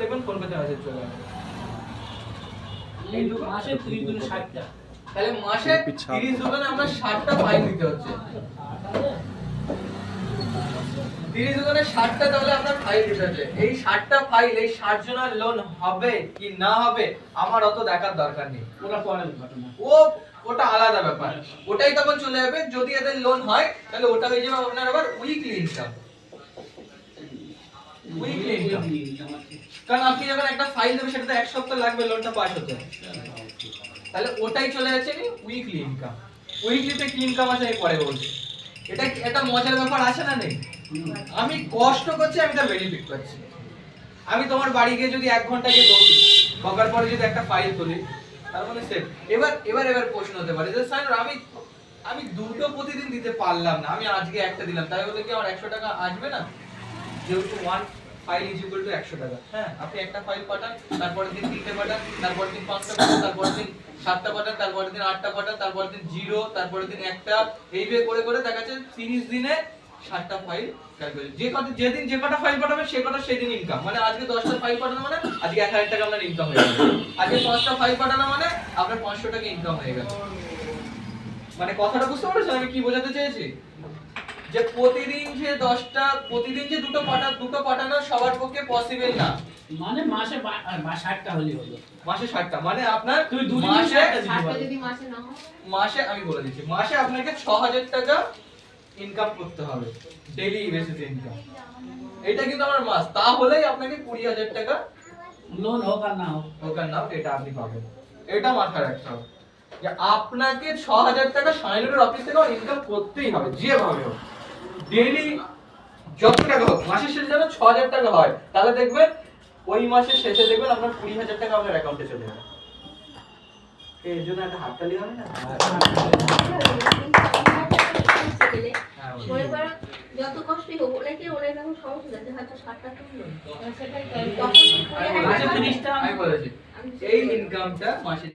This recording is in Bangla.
দেখবেন ফোন পেতে মেসেজ চলে আসবে। এই মাসে 30 গুণ 60টা, তাহলে মাসে 30 দোকানে আমরা 60টা ফাইল দিতে হচ্ছে। 30 দোকানে 60টা তাহলে আপনার ফাইল দিতে হচ্ছে। এই 60টা ফাইল, এই 60 জনের লোন হবে কি না হবে আমার অত দেখার দরকার নেই। ওটা পরের ঘটনা। ওটা আলাদা ব্যাপার। ওটাই তখন চলে যাবে, যদি এদের লোন হয় তাহলে ওটা হয়ে যাবে আপনার আবার উইকলি ইনকাম। উইকলি ইনকাম, কারণ আপনি যখন একটা ফাইল দেবেন সেটাতে এক সপ্তাহ লাগবে লোনটা পাস হতে, তাহলে ওটাই চলে যাচ্ছে কি উইকলি ইনকাম। উইকলিতে কি ইনকাম আছে আমি পরে বলছি। এটা একটা মজার ব্যাপার আছে না নেই? আমি কষ্ট করছি, আমি তার বেনিফিট পাচ্ছি। আমি তোমার বাড়ি গিয়ে যদি 1 ঘন্টা গিয়ে বসি, বকার পরে যদি একটা ফাইল তুলি, তার মানে সেভ। এবার প্রশ্ন হতে পারে যে স্যার আমি দুটো প্রতিদিন দিতে পারলাম না, আমি আজকে একটা দিলাম, তাই বলে কি আমার 100 টাকা আসবে না? যেহেতু 1 ফাইল ইজ ইকুয়াল টু 100 টাকা। হ্যাঁ, আপনি একটা ফাইল পাঠান, তারপরের দিন 3টে পাঠান, তারপরের দিন 5টা পাঠান, তারপরের দিন 7টা পাঠান, তারপরের দিন 8টা পাঠান, তারপরের দিন 0, তারপরের দিন 1টা, এইভাবে করে করে দেখা যাচ্ছে 30 দিনে 60টা ফাইল ক্যালকুলেট। যেদিন যে কটা ফাইল পাঠাবেন সে কটা সেদিন ইনকাম। মানে আজকে 10টা ফাইল পাঠানো মানে আজকে 1000 টাকা আপনার ইনকাম হয়ে গেল। আজকে 5টা ফাইল পাঠানো মানে আপনার 500 টাকা ইনকাম হয়ে গেল। মানে কথাটা বুঝতে পারছেন আমি কি বোঝাতে চেয়েছি? যে প্রতিদিন যে 10টা, প্রতিদিন যে দুটো পাঠানো সবার পক্ষে পসিবল না। মানে মাসে 60টা হলেই হলো। মাসে 60টা মানে আপনার তুই দুদিন মাসে 60টা যদি মাসে না হয়, মাসে আমি বলে দিচ্ছি, মাসে আপনাকে 6000 টাকা ইনকাম করতে হবে, ডেইলি বেসিসে ইনকাম। এটা কিন্তু আমার মাস, তাহলেই আপনাকে 20000 টাকা লোন হোক আর না হোক, ওখান নাও এটা আপনি পাবেন। এটা মাথায় রাখতে হবে যে আপনাকে 6000 টাকা সাইনের অফিস থেকে ইনকাম করতেই হবে, যেভাবে হোক। ডেইলি যত টাকা হোক, মাসের শেষে যেন 6000 টাকা হয়, তাহলে দেখবেন ওই মাসের শেষে দেখবেন আপনার 20000 টাকা আপনার অ্যাকাউন্টে চলে যাবে। এর জন্য একটা হাততালি হবে না? মনে করো যত কষ্টই হোক অনেকে অনেক রকম সমস্যা আছে, হয়তো 60টা তুললো সেটাই আমি বলেছি এই ইনকামটা মাসে